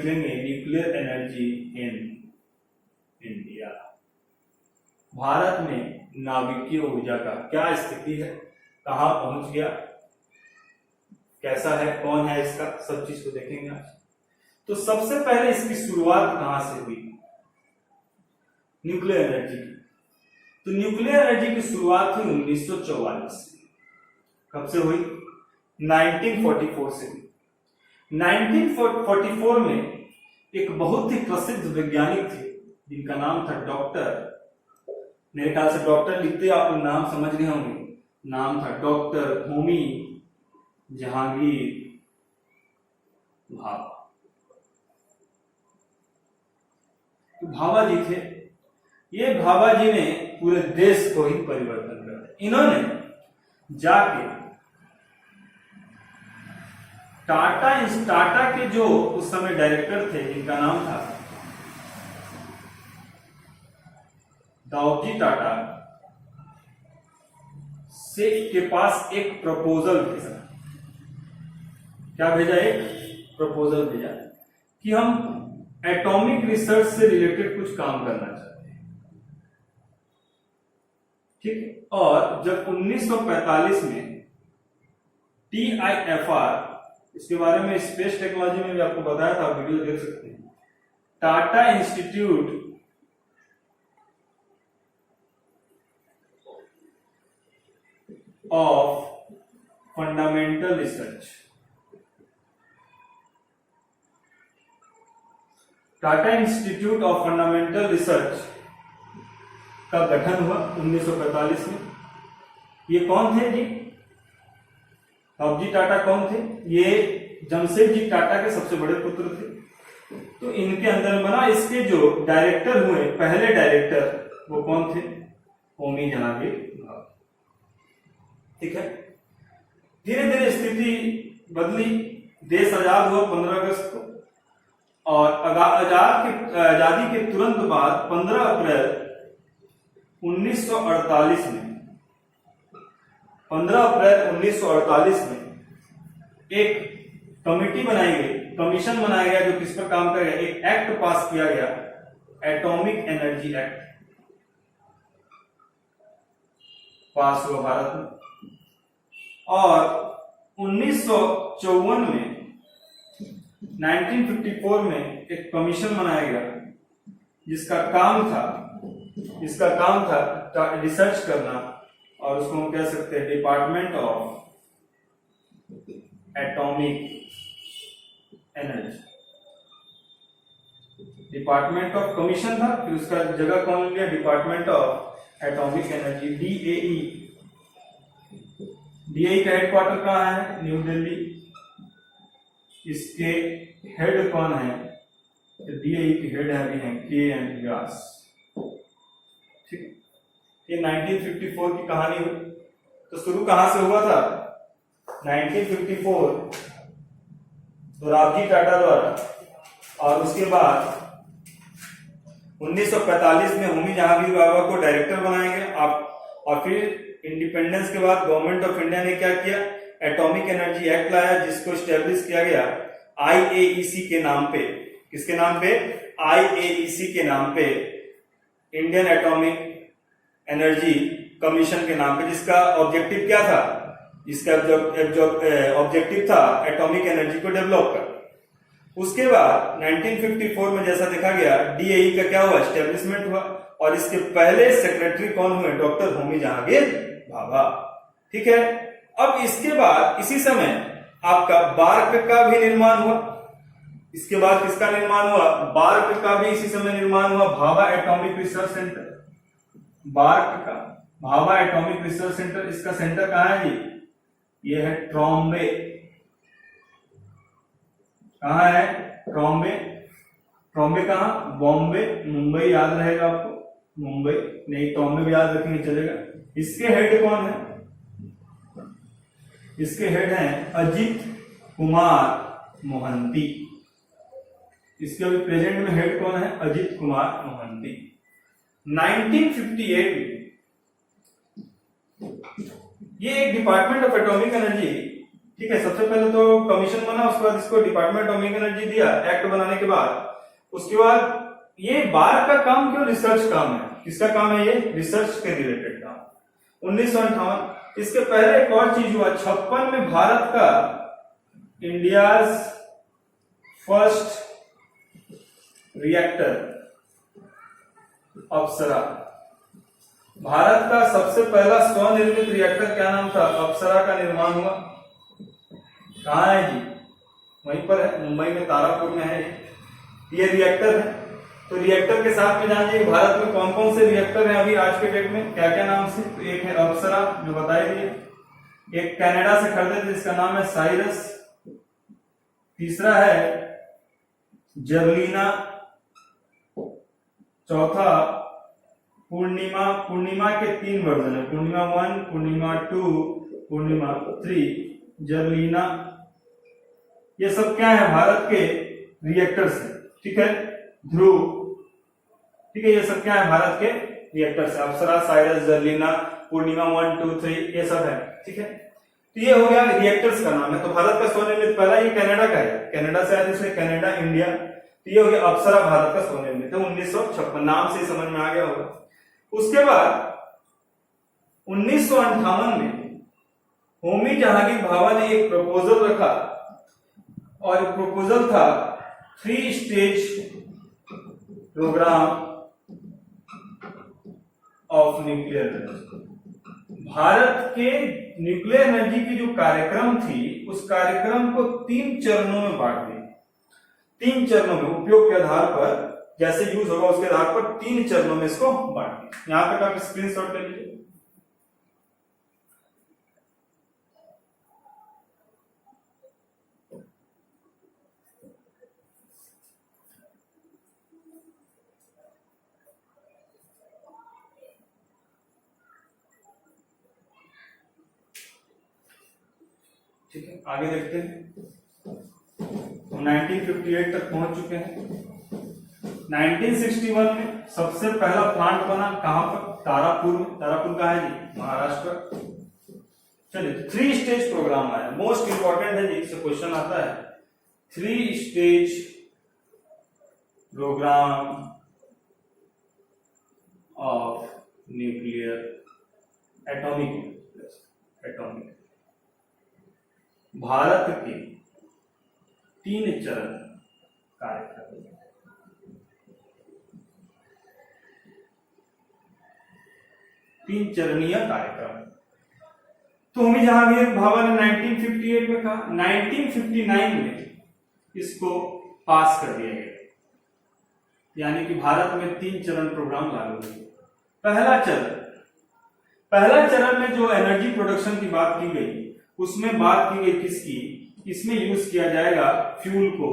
लिखेंगे nuclear energy in India. Bharat में नाभिकीय ऊर्जा का क्या स्थिति है, कहां पहुंच गया, कैसा है, कौन है इसका, सब चीज को देखेंगे आज। तो सबसे पहले इसकी शुरुआत कहां से हुई, न्यूक्लियर एनर्जी की। तो न्यूक्लियर एनर्जी की शुरुआत हुई 1944 से। कब से हुई? 1944 से हुई। 1944 में एक बहुत ही प्रसिद्ध वैज्ञानिक थे जिनका नाम था डॉक्टर, मेरे ख्याल से डॉक्टर लिखते आप लोग नाम समझ रहे होंगे, नाम था डॉक्टर होमी जहांगीर भाभा। तो भाभा जी थे, ये भाभा जी ने पूरे देश को ही परिवर्तन कर दिया। इन्होंने जाके टाटा के जो उस समय डायरेक्टर थे जिनका नाम था दाऊजी टाटा से के पास एक प्रपोजल भेजा। क्या भेजा? एक प्रपोजल भेजा कि हम एटॉमिक रिसर्च से रिलेटेड कुछ काम करना चाहते हैं। ठीक। और जब 1945 में TIFR, इसके बारे में स्पेस टेक्नोलॉजी में भी आपको बताया था, वीडियो देख सकते हैं, Tata institute of fundamental research, Tata institute of fundamental research का गठन हुआ 1945 में। ये कौन थे जी? दाऊजी टाटा कौन थे? ये जमशेदजी टाटा के सबसे बड़े पुत्र थे। तो इनके अंदर बना। इसके जो डायरेक्टर हुए, पहले डायरेक्टर, वो कौन थे? होमी जहांगीर भाभा। ठीक है। धीरे धीरे स्थिति बदली, देश आजाद हुआ 15 अगस्त को, और आजादी के तुरंत बाद 15 अप्रैल 1948 में 15 अप्रैल 1948 में एक कमेटी बनाई गई, कमीशन बनाया गया जो किस पर काम करेगा। एक एक्ट पास किया गया, एटॉमिक एनर्जी एक्ट पास हुआ भारत में। और 1954 में 1954 में एक कमीशन बनाया गया जिसका काम था रिसर्च करना, और उसको हम कह सकते हैं department of atomic energy. Department of commission था, फिर उसका जगह कौन लिया? Department of atomic energy, DAE। DAE का हेडक्वार्टर कहाँ है? न्यू दिल्ली। इसके हेड कौन है? तो DAE के हेड अभी हैं KN व्यास। ठीक। ये 1954 की कहानी हुई। तो शुरू कहां से हुआ था? 1954 दाऊजी टाटा द्वारा, और उसके बाद 1945 में होमी जहांगीर भाभा को डायरेक्टर बनाया गया। और फिर इंडिपेंडेंस के बाद गवर्नमेंट ऑफ इंडिया ने क्या किया? एटॉमिक एनर्जी एक्ट लाया, जिसको स्टैब्लिश किया गया IAEC के नाम पे। किसके नाम पे? IAEC के नाम पे, इंडियन एटॉमिक एनर्जी कमीशन के नाम पे, जिसका ऑब्जेक्टिव क्या था? जिसका जो ऑब्जेक्टिव था एटॉमिक एनर्जी को डेवलप करना। उसके बाद 1954 में जैसा देखा गया, DAE का क्या हुआ? एस्टेब्लिशमेंट हुआ, और इसके पहले सेक्रेटरी कौन हुए? डॉक्टर होमी जहांगीर भाभा। ठीक है। अब इसके बाद इसी समय आपका बार्क का भी निर्माण हुआ। इसके बाद किसका निर्माण हुआ? बार्क का भी इसी समय निर्माण हुआ, Bhabha atomic research centre. BARC का भाभा एटॉमिक रिसर्च सेंटर, इसका सेंटर कहां है जी? ये है ट्रॉम्बे। कहां है? ट्रॉम्बे। ट्रॉम्बे कहां? बॉम्बे, मुंबई याद रहेगा आपको, मुंबई नहीं, ट्रॉम्बे भी याद रखेंगे चलेगा। इसके हेड कौन है? इसके हेड हैं अजित कुमार मोहंती। इसके अभी प्रेजेंट में हेड कौन है? अजित कुमार मोहंती। 1958 में ये एक डिपार्टमेंट ऑफ एटॉमिक एनर्जी ठीक है, सबसे पहले तो कमीशन बना, उसके बाद इसको डिपार्टमेंट ऑफ एटॉमिक एनर्जी दिया एक्ट बनाने के बाद। उसके बाद ये बार का काम क्यों, रिसर्च काम है। किसका काम है ये, रिसर्च के रिलेटेड काम। 1958। इसके पहले एक और चीज हुआ, 56 में भारत का इंडियाज फर्स्ट रिएक्टर अप्सरा, भारत का सबसे पहला स्वनिर्मित रिएक्टर क्या नाम था, अप्सरा का निर्माण हुआ। कहां है जी, वहीं पर है, मुंबई में तारापुर में है ये रिएक्टर है। तो रिएक्टर के साथ में जानिए भारत में कौन कौन से रिएक्टर हैं अभी आज के डेट में, क्या क्या नाम से। तो एक है अप्सरा जो बताई दिए, एक कनाडा से खरीदे थे जिसका नाम है साइरस, तीसरा है जर्लिना, चौथा पूर्णिमा। पूर्णिमा के 3 वर्जन है, पूर्णिमा 1, पूर्णिमा 2, पूर्णिमा 3, जर्लिना। ये सब क्या है, भारत के रिएक्टर्स है, ठीक है। ध्रुव, ठीक है, ये सब क्या है, भारत के रिएक्टर्स है। अप्सरा, साइरस, जर्लिना, पूर्णिमा 1, 2, 3 ये सब है, ठीक है। तो ये हो गया रिएक्टर्स का नाम है। तो भारत का स्वनिर्मित पहला ये कनाडा का है, कनाडा से आया इसलिए कनाडा इंडिया। तो ये हो गया अप्सरा भारत का स्वनिर्मित है, 1956, नाम से समझ में आ गया होगा। उसके बाद 1958 में होमी जहांगीर भाभा ने एक प्रपोजल रखा और प्रपोजल था 3 stage programme of nuclear energy. Bharat के न्यूक्लियर एनर्जी की जो कार्यक्रम थी उस कार्यक्रम को 3 चरणों में बांट दिया। 3 चरणों में, उपयोग के आधार पर, जैसे यूज होगा उसके आधार पर 3 चरणों में इसको बांट दिया। यहां तक आप स्क्रीनशॉट ले लीजिए। ठीक है, आगे देखते हैं। तो 1958 तक पहुंच चुके हैं। 1961 में सबसे पहला प्लांट बना, कहां पर, तारापुर में। तारापुर का है जी, महाराष्ट्र। चलिए, 3 स्टेज प्रोग्राम आया, मोस्ट इंपॉर्टेंट है जी, इससे क्वेश्चन आता है। 3 stage programme of nuclear atomic Bharat के 3 चरण कार्यक्रम। तीन चरणीय कार्यक्रम। तो होमी जहांगीर भाभा ने 1958 में कहा, 1959 में इसको पास कर दिया गया, यानी कि भारत में 3 चरण प्रोग्राम लागू हुए। पहला चरण में जो एनर्जी प्रोडक्शन की बात की गई, उसमें बात की गई किसकी, इसमें यूज किया जाएगा फ्यूल को।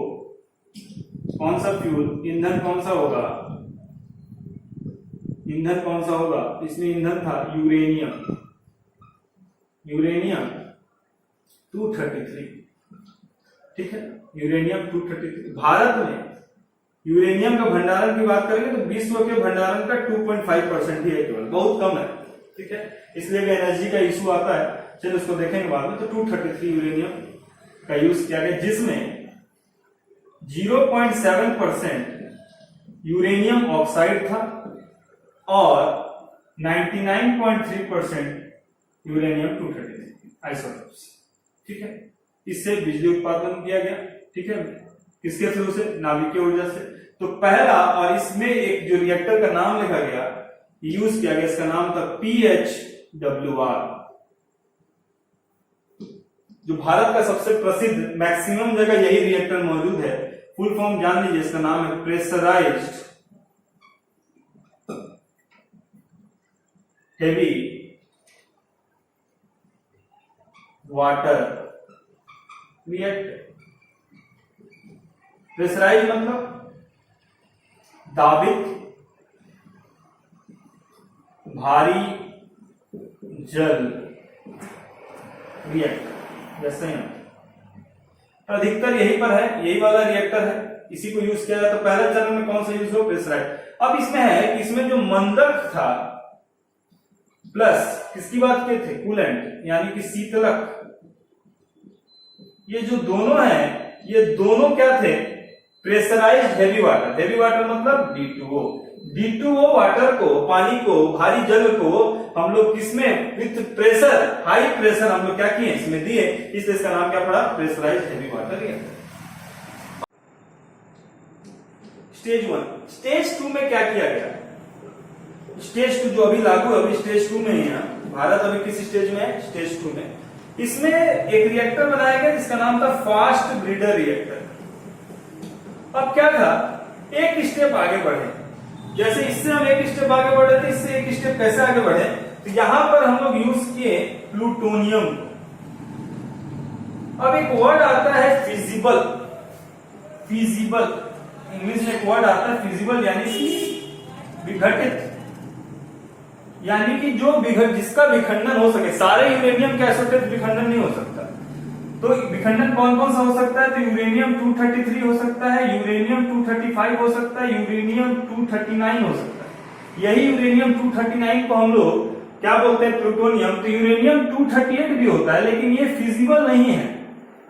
कौन सा फ्यूल, ईंधन कौन सा होगा, ईंधन कौन सा होगा, इसमें ईंधन था यूरेनियम, यूरेनियम 233, ठीक है, यूरेनियम 233। भारत में यूरेनियम का भंडारण की बात करेंगे तो विश्व के भंडारण का 2.5% ही है, केवल बहुत कम है, ठीक है। इसलिए एनर्जी का इशू आता है, चलो उसको देखेंगे बाद में। तो 233 यूरेनियम का यूज किया गया, जिसमें 0.7% यूरेनियम ऑक्साइड था और 99.3% यूरेनियम 233 आइसोटोप्स, ठीक है। इससे बिजली उत्पादन किया गया, ठीक है, किसके थ्रू से, नाभिकीय ऊर्जा से। तो पहला, और इसमें एक जो रिएक्टर का नाम लिखा गया, यूज किया गया, इसका नाम था PHWR, जो भारत का सबसे प्रसिद्ध, मैक्सिमम जगह यही रिएक्टर मौजूद है। फुल फॉर्म जान लीजिए, इसका नाम है pressurised heavy water reactor. Pressurise मतलब दाबित भारी जल रिएक्टर, जैसे ही अधिकतर यही पर है, यही वाला रिएक्टर है, इसी को यूज किया जाता। तो पहले चरण में कौन सा यूज हो, प्रेशराइज। अब इसमें है कि इसमें जो मंदक था प्लस किसकी बात किए थे, कूलेंट, यानी कि शीतलक, ये जो दोनों हैं, ये दोनों क्या थे? Pressurised heavy water. Heavy water मतलब D2O। D2O वाटर को, पानी को, भारी जल को हम लोग किसमें, विथ प्रेशर, हाई प्रेशर हम लोग क्या किए, इसमें दिए, इसलिए इसका नाम क्या पड़ा? Pressurised heavy water reactor. Stage 1। Stage 2 में क्या किया गया? स्टेज 2 जो अभी लागू है, अभी स्टेज 2 में है। भारत अभी किस स्टेज में है? स्टेज 2 में। इसमें एक रिएक्टर बनाया गया जिसका नाम था फास्ट ब्रीडर रिएक्टर। अब क्या था, एक स्टेप आगे बढ़े, जैसे इससे हम एक स्टेप आगे बढ़े थे, इससे एक स्टेप कैसे आगे बढ़े, तो यहां पर हम लोग यूज किए प्लूटोनियम। अब एक वर्ड आता है फिजिबल। फिजिबल इंग्लिश में एक वर्ड आता है फिजिबल, यानी कि विघटित, यानी कि जो जिसका विखंडन हो सके। सारे यूरेनियम के आइसोटोप विखंडन नहीं हो सकता, तो विखंडन कौन कौन सा हो सकता है? तो यूरेनियम 233 हो सकता है, यूरेनियम 235 हो सकता है, यूरेनियम 239 हो सकता है। यही यूरेनियम 239 को हम लोग क्या बोलते हैं? प्लूटोनियम। तो यूरेनियम 238 भी होता है, लेकिन ये फिजिबल नहीं है,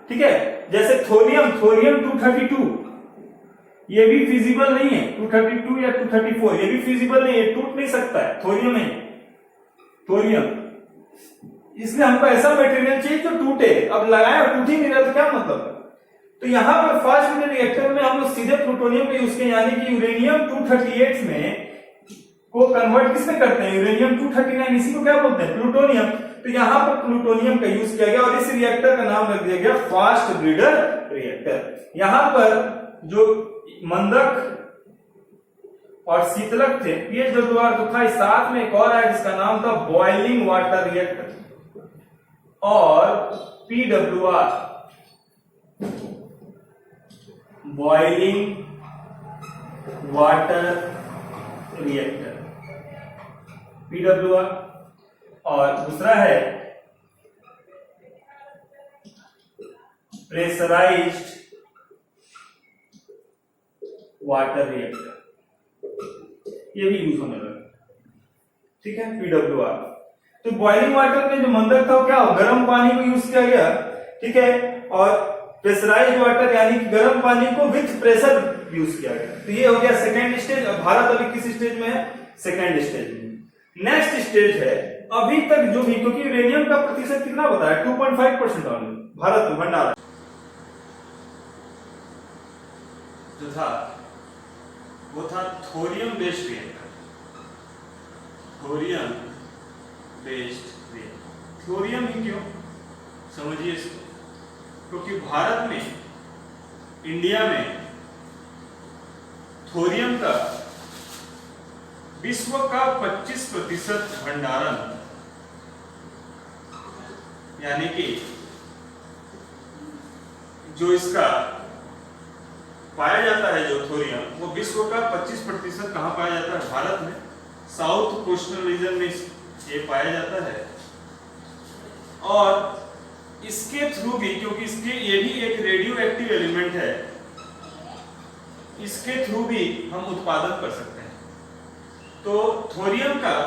ठीक है। जैसे थोरियम 232, ये भी फिजिबल नहीं है। 232 या 234 ये भी फिजिबल नहीं है, टूट नहीं सकता है, थोरियम नहीं। थोरियम, इसलिए हमको ऐसा मटेरियल चाहिए जो टूटे। अब लगाए और टूट ही नहीं रहा तो क्या मतलब है? तो यहां पर फास्ट ब्रीडर रिएक्टर में हम लोग सीधे प्लूटोनियम का यूज किया, यानी कि यूरेनियम 238 में को कन्वर्ट किसमें करते हैं? यूरेनियम 239, इसी को क्या बोलते हैं? प्लूटोनियम। तो यहां पर प्लूटोनियम का यूज किया गया और इस रिएक्टर का नाम रख दिया गया फास्ट ब्रीडर रिएक्टर। यहां पर जो मंदक और शीतलक थे, PHWR तो था, साथ में एक और है जिसका नाम था बॉइलिंग वाटर रिएक्टर और PWR, boiling water reactor, PWR। और दूसरा है प्रेशराइज्ड वाटर रिएक्टर, ये भी यूज होने लगा, ठीक है, PWR। तो बॉइलिंग वाटर में जो मंदक था वो क्या हो, गर्म पानी को यूज किया गया, ठीक है। और प्रेशराइज्ड वाटर यानी कि गर्म पानी को विथ प्रेशर यूज किया गया। तो ये हो गया सेकेंड स्टेज। अब भारत अभी किस स्टेज में है? सेकेंड स्टेज में। नेक्स्ट स्टेज है अभी तक जो भी, क्योंकि यूरेनियम का प्रतिशत कितना बताया? 2.5% भारत में भंडार जो था वो था thorium based reactor. Thorium based reactor, thorium ही क्यों, समझिए इसको। क्योंकि भारत में, इंडिया में थोरियम का विश्व का 25% भंडारण, यानी कि जो इसका पाया जाता है, जो थोरियम, वो विश्व का 25% कहां पाया जाता है? भारत में, साउथ कोस्टल रीजन में ये पाया जाता है। और इसके थ्रू भी, क्योंकि इसके ये भी एक रेडियो एक्टिव एलिमेंट है, इसके थ्रू भी हम उत्पादन कर सकते हैं। तो थोरियम का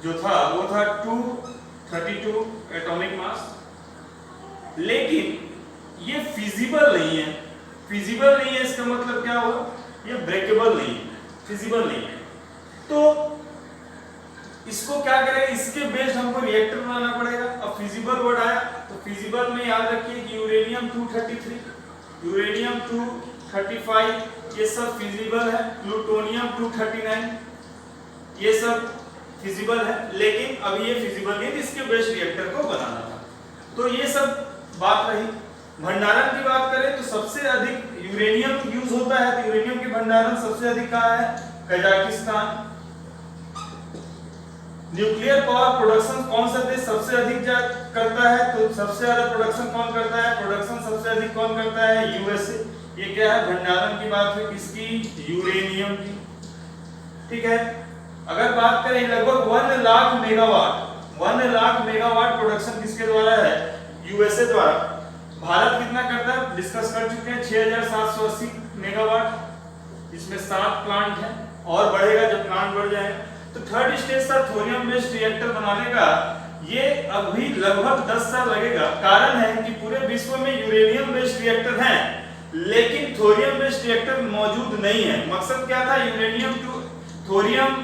जो था वो था 232 एटॉमिक मास, लेकिन ये फिजिबल नहीं है। फिजिबल नहीं है इसका मतलब क्या हुआ? ये ब्रेकेबल नहीं है, फिजिबल नहीं है। तो इसको क्या करें? इसके बेस्ड हमको रिएक्टर बनाना पड़ेगा। अब फिजिबल वर्ड आया तो फिजिबल में याद रखिए कि यूरेनियम 233, यूरेनियम 235 ये सब फिजिबल है, प्लूटोनियम 239 ये सब फिजिबल है, लेकिन अब ये फिजिबल नहीं, इसके बेस्ड रिएक्टर को बनाना था। तो ये सब बात रही। भंडारण की बात करें तो सबसे अधिक यूरेनियम यूज होता है, तो यूरेनियम के भंडारण सबसे अधिक कहां है? कजाकिस्तान। न्यूक्लियर पावर प्रोडक्शन कौन सा देश सबसे अधिक करता है? तो सबसे ज्यादा प्रोडक्शन कौन करता है? प्रोडक्शन सबसे अधिक कौन करता है? यूएसए। ये क्या है? भंडारण की बात है किसकी? यूरेनियम की, ठीक है। अगर बात करें लगभग 1 लाख मेगावाट प्रोडक्शन किसके द्वारा है? यूएसए द्वारा। भारत कितना करता है डिस्कस कर चुके हैं, 6780 मेगावाट। इसमें 7 प्लांट है और बढ़ेगा जब प्लांट बढ़ जाए। तो थर्ड स्टेज था थोरियम बेस्ड रिएक्टर बनाने का। ये अभी लगभग 10 साल लगेगा। कारण है कि पूरे विश्व में यूरेनियम बेस्ड रिएक्टर हैं, लेकिन थोरियम बेस्ड रिएक्टर मौजूद नहीं है। मकसद क्या था? यूरेनियम टू थोरियम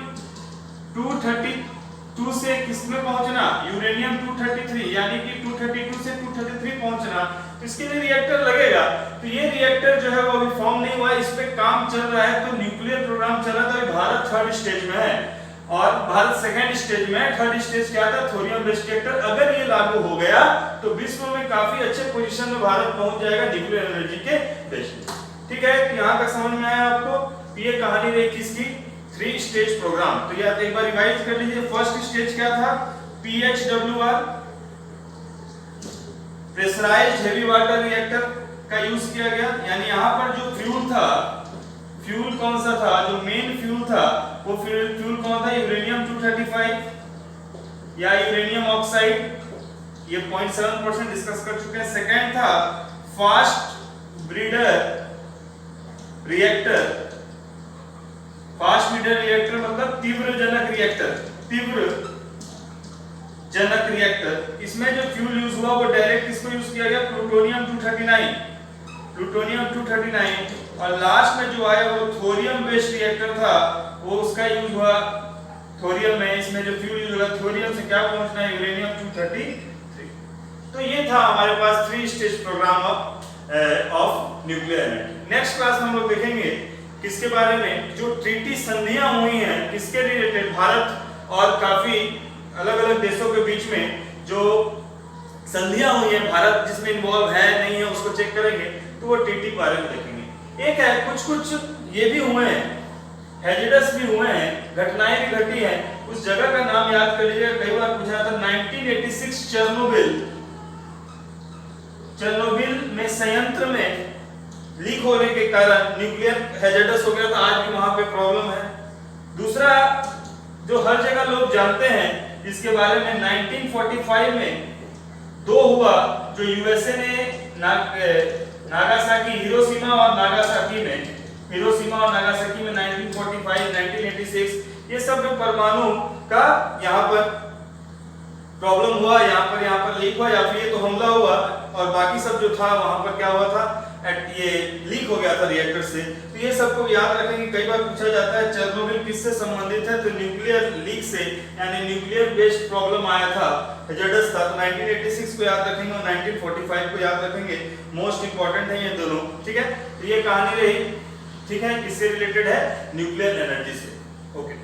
232 से किसमें पहुंचना? यूरेनियम 233, यानी कि 232 से 233 पहुंचना। तो इसके लिए रिएक्टर लगेगा। तो ये रिएक्टर जो है वो अभी फॉर्म नहीं हुआ है, इस पे काम चल रहा है। तो न्यूक्लियर प्रोग्राम चल रहा था। भारत थर्ड स्टेज में है और भारत सेकेंड स्टेज में है। थर्ड स्टेज क्या था? Thorium based reactor. अगर ये लागू हो गया तो विश्व में काफी अच्छे पोजीशन में भारत पहुंच जाएगा न्यूक्लियर एनर्जी के बेस पे। ठीक है, तो यहाँ तक समझ में आया आपको? ये कहानी रही किसकी? 3 स्टेज प्रोग्राम। तो यार एक बार रिवाइज कर लीजिए। फर्स्ट स्टेज क्या था? PHWR, pressurised heavy water reactor का यूज किया गया। यानी यहाँ पर जो फ्यूल था, फ्यूल कौन सा था? जो मेन फ्यूल था वो फ्यूल कौन था? यूरेनियम 235 या यूरेनियम ऑक्साइड। ये 0.7% डिस्कस कर चुके हैं। सेकंड था fast breeder reactor. Fast breeder reactor मतलब तीव्र जनक रिएक्टर। तीव्र जनक रिएक्टर, इसमें जो फ्यूल यूज हुआ वो डायरेक्ट किसको यूज किया गया? Plutonium 239, plutonium 239। और लास्ट में जो आया वो थोरियम बेस्ड रिएक्टर था, वो उसका यूज हुआ थोरियम में। इसमें जो फ्यूल यूज हुआ थोरियम से क्या पहुंचना है? यूरेनियम 233। तो ये था हमारे पास 3 stage programme of nuclear energy. Next class में हम लोग देखेंगे किसके बारे में? जो ट्रीटी संधियां हुई हैं किसके रिलेटेड? भारत और काफी अलग अलग देशों के बीच में जो संधियां हुई हैं, भारत जिसमें इन्वॉल्व है नहीं है उसको चेक करेंगे। तो वो ट्रीटी के बारे में देखेंगे। एक है कुछ ये भी हुए हैं, हैजिडस भी हुए हैं, घटनाएं भी घटी हैं। उस जगह का नाम याद कर लीजिएगा, कई बार पूछा था। 1986 चेरनोबिल में संयंत्र में लीक होने के कारण न्यूक्लियर हैजिडस हो गया था। आज भी वहां पे प्रॉब्लम है। दूसरा जो हर जगह लोग जानते हैं इसके बारे में, 1945 में 2 हुआ जो यूएसए ने नागासाकी, हिरोशिमा और नागासाकी में 1945, 1986 ये सब में परमाणु का यहाँ पर प्रॉब्लम हुआ, यहाँ पर लीक हुआ, या फिर ये तो हमला हुआ और बाकी सब जो था वहां पर क्या हुआ था? ये लीक हो गया था रिएक्टर से। तो ये सबको याद रखेंगे। कई बार पूछा जाता है चेरनोबिल किससे संबंधित है? तो न्यूक्लियर लीक से, यानी न्यूक्लियर बेस्ड प्रॉब्लम आया था, हैजिडस था। तो 1986 को याद रखेंगे और 1945 को याद रखेंगे। मोस्ट इंपॉर्टेंट है ये दोनों। ठीक है, तो ये कहानी रही। ठीक है, किससे रिलेटेड है? न्यूक्लियर एनर्जी से। ओके।